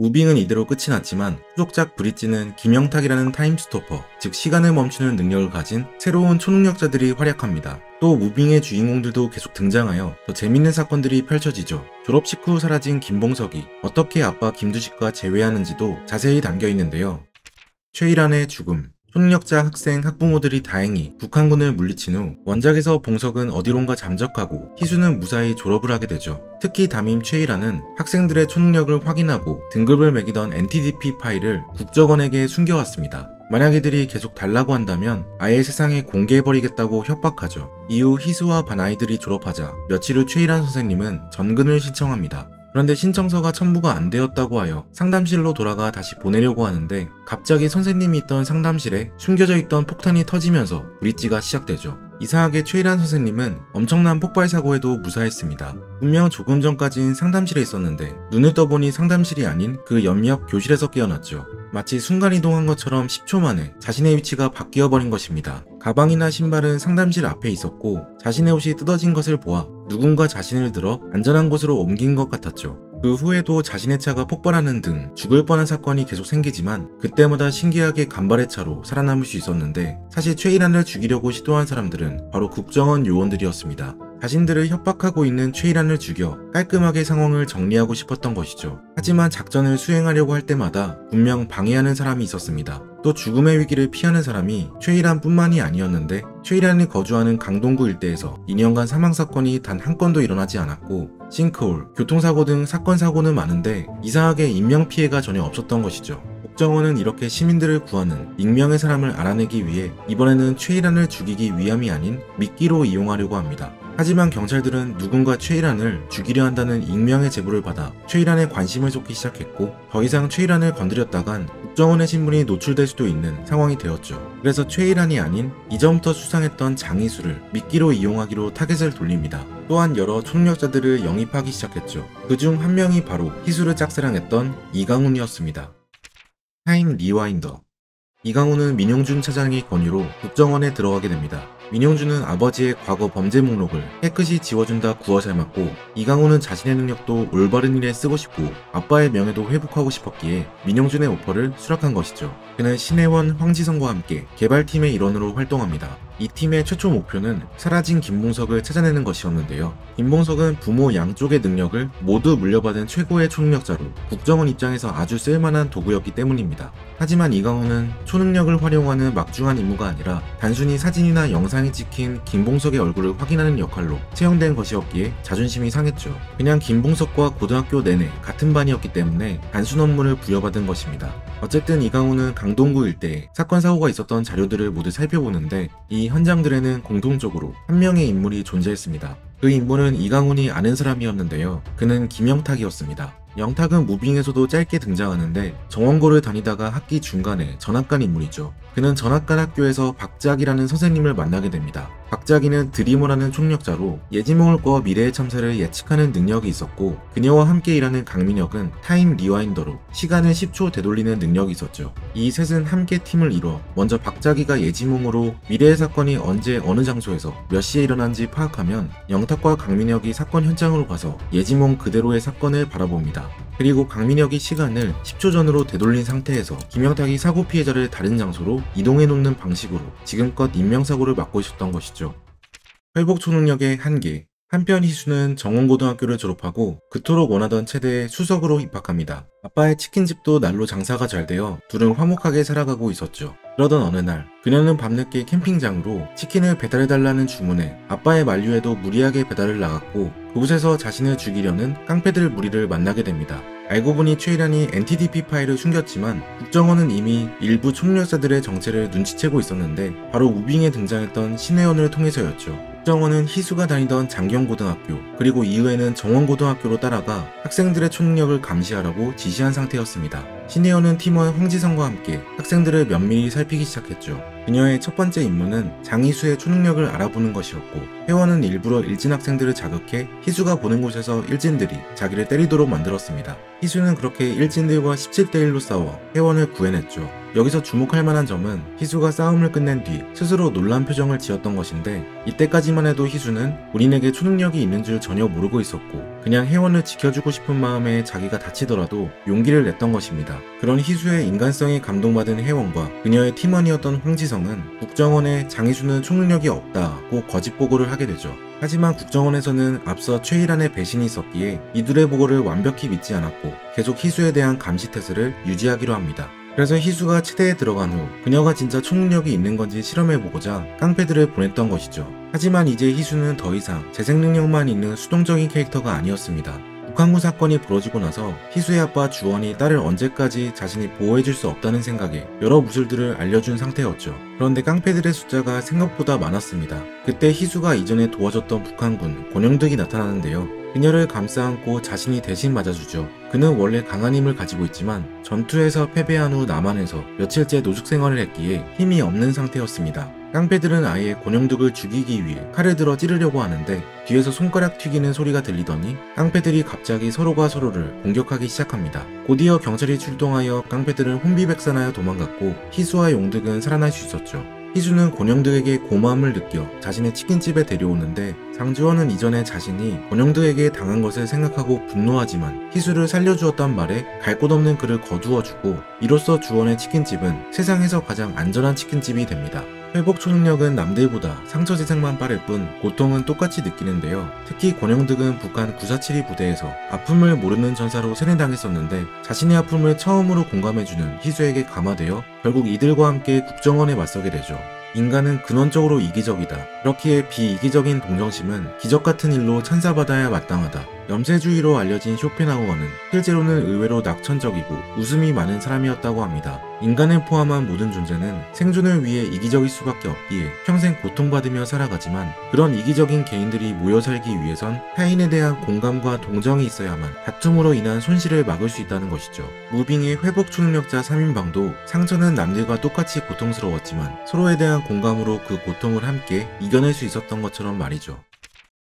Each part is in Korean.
무빙은 이대로 끝이 났지만 후속작 브릿지는 김영탁이라는 타임스토퍼, 즉 시간을 멈추는 능력을 가진 새로운 초능력자들이 활약합니다. 또 무빙의 주인공들도 계속 등장하여 더 재밌는 사건들이 펼쳐지죠. 졸업식 후 사라진 김봉석이 어떻게 아빠 김두식과 재회하는지도 자세히 담겨 있는데요. 최일환의 죽음. 초능력자 학생 학부모들이 다행히 북한군을 물리친 후 원작에서 봉석은 어디론가 잠적하고 희수는 무사히 졸업을 하게 되죠. 특히 담임 최일환은 학생들의 초능력을 확인하고 등급을 매기던 NTDP 파일을 국정원에게 숨겨왔습니다. 만약 이들이 계속 달라고 한다면 아예 세상에 공개해버리겠다고 협박하죠. 이후 희수와 반 아이들이 졸업하자 며칠 후 최일환 선생님은 전근을 신청합니다. 그런데 신청서가 첨부가 안 되었다고 하여 상담실로 돌아가 다시 보내려고 하는데 갑자기 선생님이 있던 상담실에 숨겨져 있던 폭탄이 터지면서 브릿지가 시작되죠. 이상하게 최일환 선생님은 엄청난 폭발 사고에도 무사했습니다. 분명 조금 전까진 상담실에 있었는데 눈을 떠보니 상담실이 아닌 그 옆 교실에서 깨어났죠. 마치 순간이동한 것처럼 10초 만에 자신의 위치가 바뀌어버린 것입니다. 가방이나 신발은 상담실 앞에 있었고 자신의 옷이 뜯어진 것을 보아 누군가 자신을 들어 안전한 곳으로 옮긴 것 같았죠. 그 후에도 자신의 차가 폭발하는 등 죽을 뻔한 사건이 계속 생기지만 그때마다 신기하게 간발의 차로 살아남을 수 있었는데 사실 최일환을 죽이려고 시도한 사람들은 바로 국정원 요원들이었습니다. 자신들을 협박하고 있는 최일환을 죽여 깔끔하게 상황을 정리하고 싶었던 것이죠. 하지만 작전을 수행하려고 할 때마다 분명 방해하는 사람이 있었습니다. 또 죽음의 위기를 피하는 사람이 최일환뿐만이 아니었는데 최일환이 거주하는 강동구 일대에서 2년간 사망사건이 단 한 건도 일어나지 않았고 싱크홀, 교통사고 등 사건 사고는 많은데 이상하게 인명피해가 전혀 없었던 것이죠. 국정원은 이렇게 시민들을 구하는 익명의 사람을 알아내기 위해 이번에는 최일환을 죽이기 위함이 아닌 미끼로 이용하려고 합니다. 하지만 경찰들은 누군가 최일환을 죽이려 한다는 익명의 제보를 받아 최일환에 관심을 쏟기 시작했고 더 이상 최일환을 건드렸다간 국정원의 신분이 노출될 수도 있는 상황이 되었죠. 그래서 최일환이 아닌 이전부터 수상했던 장희수를 미끼로 이용하기로 타겟을 돌립니다. 또한 여러 초능력자들을 영입하기 시작했죠. 그중 한 명이 바로 희수를 짝사랑했던 이강훈이었습니다. 타임 리와인더. 이강훈은 민용준 차장의 권유로 국정원에 들어가게 됩니다. 민용준은 아버지의 과거 범죄 목록을 깨끗이 지워준다 구워 삶았고 이강훈은 자신의 능력도 올바른 일에 쓰고 싶고 아빠의 명예도 회복하고 싶었기에 민용준의 오퍼를 수락한 것이죠. 그는 신혜원, 황지성과 함께 개발팀의 일원으로 활동합니다. 이 팀의 최초 목표는 사라진 김봉석을 찾아내는 것이었는데요. 김봉석은 부모 양쪽의 능력을 모두 물려받은 최고의 초능력자로 국정원 입장에서 아주 쓸만한 도구였기 때문입니다. 하지만 이강훈은 초능력을 활용하는 막중한 임무가 아니라 단순히 사진이나 영상이 찍힌 김봉석의 얼굴을 확인하는 역할로 채용된 것이었기에 자존심이 상했죠. 그냥 김봉석과 고등학교 내내 같은 반이었기 때문에 단순 업무를 부여받은 것입니다. 어쨌든 이강훈은 강동구 일대에 사건 사고가 있었던 자료들을 모두 살펴보는데 이 현장들에는 공통적으로 한 명의 인물이 존재했습니다. 그 인물은 이강훈이 아는 사람이었는데요. 그는 김영탁이었습니다. 영탁은 무빙에서도 짧게 등장하는데 정원고를 다니다가 학기 중간에 전학 간 인물이죠. 그는 전학 간 학교에서 박작이라는 선생님을 만나게 됩니다. 박작이는 드리머라는 초능력자로 예지몽을 꿔 미래의 참사를 예측하는 능력이 있었고 그녀와 함께 일하는 강민혁은 타임 리와인더로 시간을 10초 되돌리는 능력이 있었죠. 이 셋은 함께 팀을 이뤄 먼저 박작이가 예지몽으로 미래의 사건이 언제 어느 장소에서 몇 시에 일어난지 파악하면 영탁과 강민혁이 사건 현장으로 가서 예지몽 그대로의 사건을 바라봅니다. 그리고 강민혁이 시간을 10초 전으로 되돌린 상태에서 김영탁이 사고 피해자를 다른 장소로 이동해 놓는 방식으로 지금껏 인명사고를 막고 있었던 것이죠. 회복 초능력의 한계. 한편 희수는 정원고등학교를 졸업하고 그토록 원하던 체대에 수석으로 입학합니다. 아빠의 치킨집도 날로 장사가 잘 되어 둘은 화목하게 살아가고 있었죠. 그러던 어느 날 그녀는 밤늦게 캠핑장으로 치킨을 배달해달라는 주문에 아빠의 만류에도 무리하게 배달을 나갔고 그곳에서 자신을 죽이려는 깡패들 무리를 만나게 됩니다. 알고 보니 최일환이 NTDP 파일을 숨겼지만 국정원은 이미 일부 초능력자들의 정체를 눈치채고 있었는데 바로 무빙에 등장했던 신혜원을 통해서였죠. 국정원은 희수가 다니던 장경고등학교 그리고 이후에는 정원고등학교로 따라가 학생들의 초능력을 감시하라고 지시한 상태였습니다. 신혜원은 팀원 황지성과 함께 학생들을 면밀히 살피기 시작했죠. 그녀의 첫 번째 임무는 장희수의 초능력을 알아보는 것이었고 혜원은 일부러 일진 학생들을 자극해 희수가 보는 곳에서 일진들이 자기를 때리도록 만들었습니다. 희수는 그렇게 일진들과 17대1로 싸워 혜원을 구해냈죠. 여기서 주목할 만한 점은 희수가 싸움을 끝낸 뒤 스스로 놀란 표정을 지었던 것인데 이때까지만 해도 희수는 본인에게 초능력이 있는 줄 전혀 모르고 있었고 그냥 혜원을 지켜주고 싶은 마음에 자기가 다치더라도 용기를 냈던 것입니다. 그런 희수의 인간성에 감동받은 혜원과 그녀의 팀원이었던 황지성은 국정원에 장희수는 초능력이 없다고 거짓 보고를 하게 되죠. 하지만 국정원에서는 앞서 최일한의 배신이 있었기에 이들의 보고를 완벽히 믿지 않았고 계속 희수에 대한 감시 태세를 유지하기로 합니다. 그래서 희수가 치대에 들어간 후 그녀가 진짜 초능력이 있는 건지 실험해보고자 깡패들을 보냈던 것이죠. 하지만 이제 희수는 더 이상 재생 능력만 있는 수동적인 캐릭터가 아니었습니다. 북한군 사건이 벌어지고 나서 희수의 아빠 주원이 딸을 언제까지 자신이 보호해줄 수 없다는 생각에 여러 무술들을 알려준 상태였죠. 그런데 깡패들의 숫자가 생각보다 많았습니다. 그때 희수가 이전에 도와줬던 북한군 권영득이 나타나는데요. 그녀를 감싸 안고 자신이 대신 맞아주죠. 그는 원래 강한 힘을 가지고 있지만 전투에서 패배한 후 남한에서 며칠째 노숙 생활을 했기에 힘이 없는 상태였습니다. 깡패들은 아예 권영득을 죽이기 위해 칼을 들어 찌르려고 하는데 뒤에서 손가락 튀기는 소리가 들리더니 깡패들이 갑자기 서로가 서로를 공격하기 시작합니다. 곧이어 경찰이 출동하여 깡패들은 혼비백산하여 도망갔고 희수와 용득은 살아날 수 있었죠. 희수는 권영득에게 고마움을 느껴 자신의 치킨집에 데려오는데 상주원은 이전에 자신이 권영득에게 당한 것을 생각하고 분노하지만 희수를 살려주었단 말에 갈 곳 없는 그를 거두어주고 이로써 주원의 치킨집은 세상에서 가장 안전한 치킨집이 됩니다. 회복 초능력은 남들보다 상처 재생만 빠를 뿐 고통은 똑같이 느끼는데요. 특히 권영득은 북한 947이 부대에서 아픔을 모르는 전사로 세뇌당했었는데 자신의 아픔을 처음으로 공감해주는 희수에게 감화되어 결국 이들과 함께 국정원에 맞서게 되죠. 인간은 근원적으로 이기적이다. 그렇기에 비이기적인 동정심은 기적같은 일로 찬사받아야 마땅하다. 염세주의로 알려진 쇼펜하우어는 실제로는 의외로 낙천적이고 웃음이 많은 사람이었다고 합니다. 인간을 포함한 모든 존재는 생존을 위해 이기적일 수밖에 없기에 평생 고통받으며 살아가지만 그런 이기적인 개인들이 모여 살기 위해선 타인에 대한 공감과 동정이 있어야만 다툼으로 인한 손실을 막을 수 있다는 것이죠. 무빙의 회복 초능력자 3인방도 상처는 남들과 똑같이 고통스러웠지만 서로에 대한 공감으로 그 고통을 함께 이겨낼 수 있었던 것처럼 말이죠.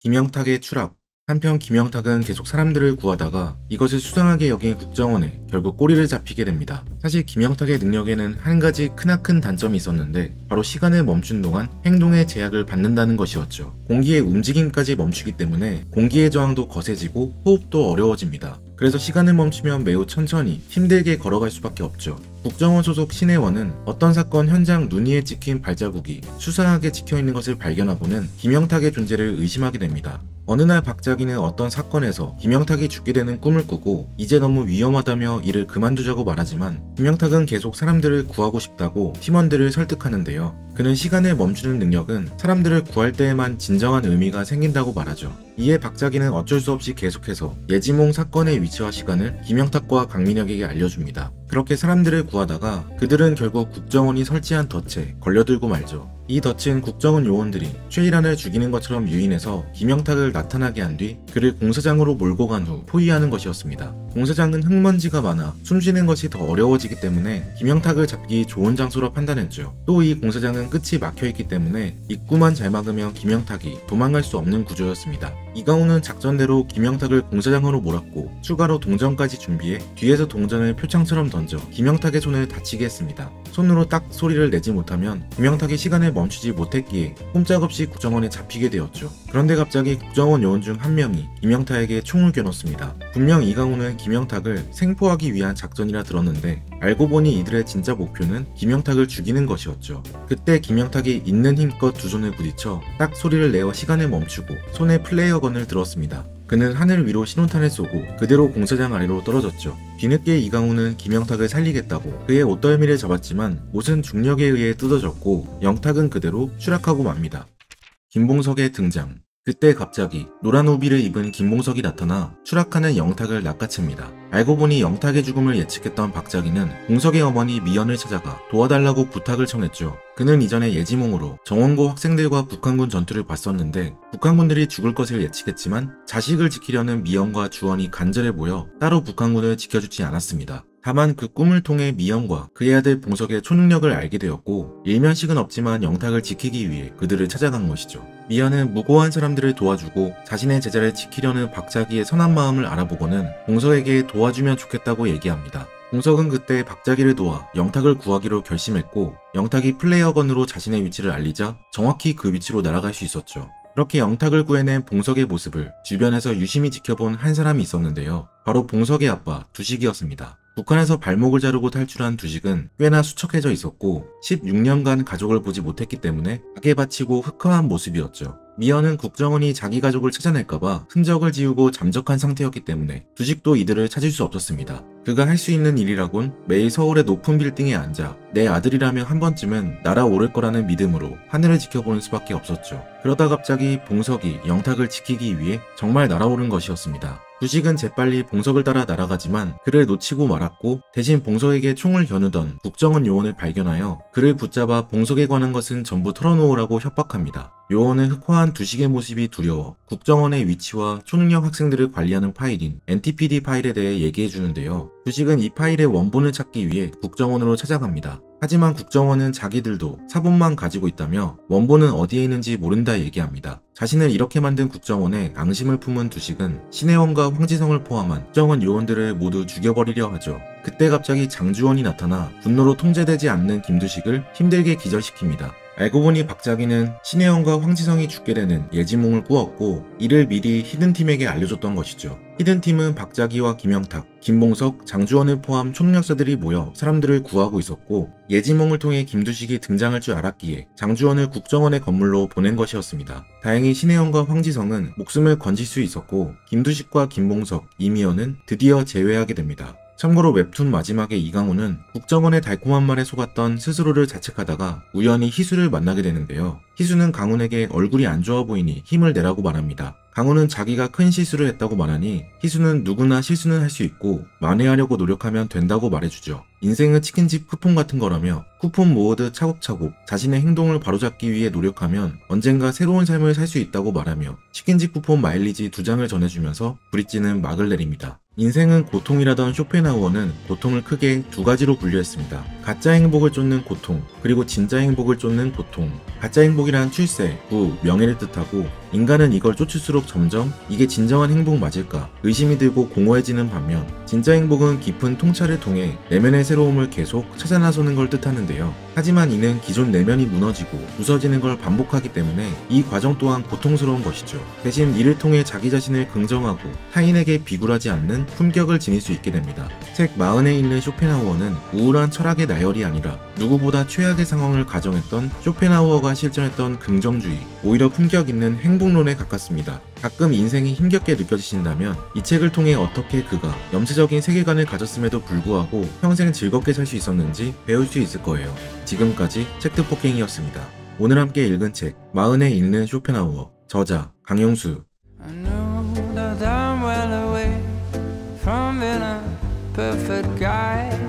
김영탁의 추락. 한편 김영탁은 계속 사람들을 구하다가 이것을 수상하게 여긴 국정원에 결국 꼬리를 잡히게 됩니다. 사실 김영탁의 능력에는 한 가지 크나큰 단점이 있었는데 바로 시간을 멈춘 동안 행동의 제약을 받는다는 것이었죠. 공기의 움직임까지 멈추기 때문에 공기의 저항도 거세지고 호흡도 어려워집니다. 그래서 시간을 멈추면 매우 천천히 힘들게 걸어갈 수밖에 없죠. 국정원 소속 신혜원은 어떤 사건 현장 눈 위에 찍힌 발자국이 수상하게 찍혀있는 것을 발견하고는 김영탁의 존재를 의심하게 됩니다. 어느 날 박자기는 어떤 사건에서 김영탁이 죽게 되는 꿈을 꾸고 이제 너무 위험하다며 일을 그만두자고 말하지만 김영탁은 계속 사람들을 구하고 싶다고 팀원들을 설득하는데요. 그는 시간을 멈추는 능력은 사람들을 구할 때에만 진정한 의미가 생긴다고 말하죠. 이에 박자기는 어쩔 수 없이 계속해서 예지몽 사건의 위치와 시간을 김영탁과 강민혁에게 알려줍니다. 그렇게 사람들을 구하다가 그들은 결국 국정원이 설치한 덫에 걸려들고 말죠. 이 덫은 국정원 요원들이 최일한을 죽이는 것처럼 유인해서 김영탁을 나타나게 한 뒤 그를 공사장으로 몰고 간 후 포위하는 것이었습니다. 공사장은 흙먼지가 많아 숨쉬는 것이 더 어려워지기 때문에 김영탁을 잡기 좋은 장소로 판단했죠. 또 이 공사장은 끝이 막혀있기 때문에 입구만 잘 막으면 김영탁이 도망갈 수 없는 구조였습니다. 이강호는 작전대로 김영탁을 공사장으로 몰았고 추가로 동전까지 준비해 뒤에서 동전을 표창처럼 던져 김영탁의 손을 다치게 했습니다. 손으로 딱 소리를 내지 못하면 김영탁이 시간을 멈추지 못했기에 꼼짝없이 국정원에 잡히게 되었죠. 그런데 갑자기 국정원 요원 중 한 명이 김영탁에게 총을 겨눴습니다. 분명 이강호는 김영탁을 생포하기 위한 작전이라 들었는데 알고 보니 이들의 진짜 목표는 김영탁을 죽이는 것이었죠. 그때 김영탁이 있는 힘껏 두 손을 부딪혀 딱 소리를 내어 시간을 멈추고 손에 플레이어건을 들었습니다. 그는 하늘 위로 신호탄을 쏘고 그대로 공사장 아래로 떨어졌죠. 뒤늦게 이강호는 김영탁을 살리겠다고 그의 옷덜미를 잡았지만 옷은 중력에 의해 뜯어졌고 영탁은 그대로 추락하고 맙니다. 김봉석의 등장. 그때 갑자기 노란 우비를 입은 김봉석이 나타나 추락하는 영탁을 낚아챕니다. 알고 보니 영탁의 죽음을 예측했던 박자기는 봉석의 어머니 미연을 찾아가 도와달라고 부탁을 청했죠. 그는 이전에 예지몽으로 정원고 학생들과 북한군 전투를 봤었는데 북한군들이 죽을 것을 예측했지만 자식을 지키려는 미연과 주원이 간절해 보여 따로 북한군을 지켜주지 않았습니다. 다만 그 꿈을 통해 미연과 그의 아들 봉석의 초능력을 알게 되었고 일면식은 없지만 영탁을 지키기 위해 그들을 찾아간 것이죠. 미연은 무고한 사람들을 도와주고 자신의 제자를 지키려는 박자기의 선한 마음을 알아보고는 봉석에게 도와주면 좋겠다고 얘기합니다. 봉석은 그때 박자기를 도와 영탁을 구하기로 결심했고 영탁이 플레이어건으로 자신의 위치를 알리자 정확히 그 위치로 날아갈 수 있었죠. 그렇게 영탁을 구해낸 봉석의 모습을 주변에서 유심히 지켜본 한 사람이 있었는데요. 바로 봉석의 아빠 두식이었습니다. 북한에서 발목을 자르고 탈출한 두식은 꽤나 수척해져 있었고 16년간 가족을 보지 못했기 때문에 악에 바치고 흑화한 모습이었죠. 미연은 국정원이 자기 가족을 찾아낼까봐 흔적을 지우고 잠적한 상태였기 때문에 두식도 이들을 찾을 수 없었습니다. 그가 할 수 있는 일이라곤 매일 서울의 높은 빌딩에 앉아 내 아들이라면 한 번쯤은 날아오를 거라는 믿음으로 하늘을 지켜보는 수밖에 없었죠. 그러다 갑자기 봉석이 영탁을 지키기 위해 정말 날아오른 것이었습니다. 두식은 재빨리 봉석을 따라 날아가지만 그를 놓치고 말았고 대신 봉석에게 총을 겨누던 국정원 요원을 발견하여 그를 붙잡아 봉석에 관한 것은 전부 털어놓으라고 협박합니다. 요원은 흑화한 두식의 모습이 두려워 국정원의 위치와 초능력 학생들을 관리하는 파일인 NTPD 파일에 대해 얘기해주는데요. 두식은 이 파일의 원본을 찾기 위해 국정원으로 찾아갑니다. 하지만 국정원은 자기들도 사본만 가지고 있다며 원본은 어디에 있는지 모른다 얘기합니다. 자신을 이렇게 만든 국정원에 앙심을 품은 두식은 신혜원과 황지성을 포함한 국정원 요원들을 모두 죽여버리려 하죠. 그때 갑자기 장주원이 나타나 분노로 통제되지 않는 김두식을 힘들게 기절시킵니다. 알고 보니 박자기는 신혜원과 황지성이 죽게 되는 예지몽을 꾸었고 이를 미리 히든팀에게 알려줬던 것이죠. 히든팀은 박자기와 김영탁, 김봉석, 장주원을 포함 초능력자들이 모여 사람들을 구하고 있었고 예지몽을 통해 김두식이 등장할 줄 알았기에 장주원을 국정원의 건물로 보낸 것이었습니다. 다행히 신혜원과 황지성은 목숨을 건질 수 있었고 김두식과 김봉석, 이미연은 드디어 재회하게 됩니다. 참고로 웹툰 마지막에 이강호는 국정원의 달콤한 말에 속았던 스스로를 자책하다가 우연히 희수를 만나게 되는데요. 희수는 강훈에게 얼굴이 안 좋아 보이니 힘을 내라고 말합니다. 강훈은 자기가 큰 실수를 했다고 말하니 희수는 누구나 실수는 할 수 있고 만회하려고 노력하면 된다고 말해주죠. 인생은 치킨집 쿠폰 같은 거라며 쿠폰 모으듯 차곡차곡 자신의 행동을 바로잡기 위해 노력하면 언젠가 새로운 삶을 살 수 있다고 말하며 치킨집 쿠폰 마일리지 2장을 전해주면서 브릿지는 막을 내립니다. 인생은 고통이라던 쇼펜하우어는 고통을 크게 두 가지로 분류했습니다. 가짜 행복을 쫓는 고통, 그리고 진짜 행복을 쫓는 고통. 가짜 행복이란 출세, 부, 명예를 뜻하고 인간은 이걸 쫓을수록 점점 이게 진정한 행복 맞을까 의심이 들고 공허해지는 반면 진짜 행복은 깊은 통찰을 통해 내면의 새로움을 계속 찾아 나서는 걸 뜻하는데요. 하지만 이는 기존 내면이 무너지고 부서지는 걸 반복하기 때문에 이 과정 또한 고통스러운 것이죠. 대신 이를 통해 자기 자신을 긍정하고 타인에게 비굴하지 않는 품격을 지닐 수 있게 됩니다. 책 마흔에 있는 쇼펜하우어는 우울한 철학의 나열이 아니라 누구보다 최악의 상황을 가정했던 쇼펜하우어가 실천했던 긍정주의, 오히려 품격 있는 행복론에 가깝습니다. 가끔 인생이 힘겹게 느껴지신다면 이 책을 통해 어떻게 그가 염세적인 세계관을 가졌음에도 불구하고 평생 즐겁게 살 수 있었는지 배울 수 있을 거예요. 지금까지 책득폭행이었습니다. 오늘 함께 읽은 책 마흔에 읽는 쇼펜하우어, 저자 강용수. I know that I'm well away from being a perfect guy.